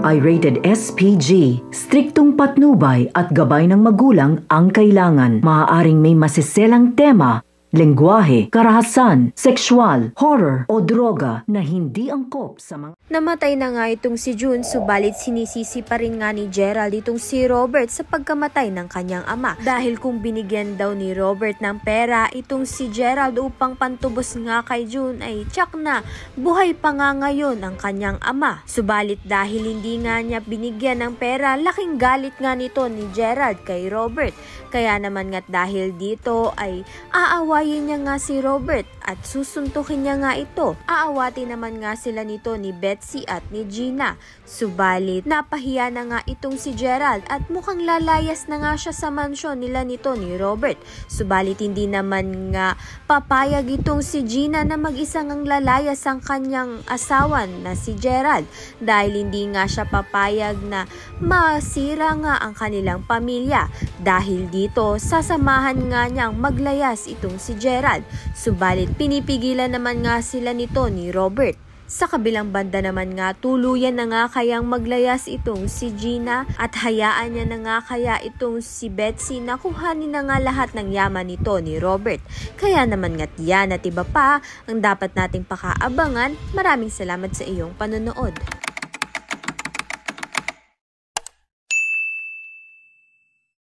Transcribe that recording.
ay rated SPG. Striktong patnubay at gabay ng magulang ang kailangan. Maaaring may masiselang tema, lengguwahe, karahasan, sexual, horror o droga na hindi angkop sa mga... Namatay na nga itong si June, subalit sinisisi pa rin nga ni Gerald itong si Robert sa pagkamatay ng kanyang ama. Dahil kung binigyan daw ni Robert ng pera itong si Gerald upang pantubos nga kay June ay tsak na buhay pa nga ngayon ang kanyang ama. Subalit dahil hindi nga niya binigyan ng pera, laking galit nga nito ni Gerald kay Robert. Kaya naman nga't dahil dito ay aawayin niya nga si Robert at susuntukin niya nga ito. Aawati naman nga sila nito ni Betsy at ni Gina. Subalit napahiya na nga itong si Gerald at mukhang lalayas na nga siya sa mansyon nila nito ni Robert. Subalit hindi naman nga papayag itong si Gina na mag-isa ngang lalayas ang kanyang asawan na si Gerald dahil hindi nga siya papayag na masira nga ang kanilang pamilya. Dahil dito sasamahan nga niyang maglayas itong si Gerald. Subalit pinipigilan naman nga sila nito ni Robert. Sa kabilang banda naman nga, tuluyan na nga kayang maglayas itong si Gina at hayaan niya na nga kaya itong si Betsy na kuhanin na nga lahat ng yaman nito ni Robert. Kaya naman nga't yan at iba pa ang dapat nating pakaabangan. Maraming salamat sa iyong panonood.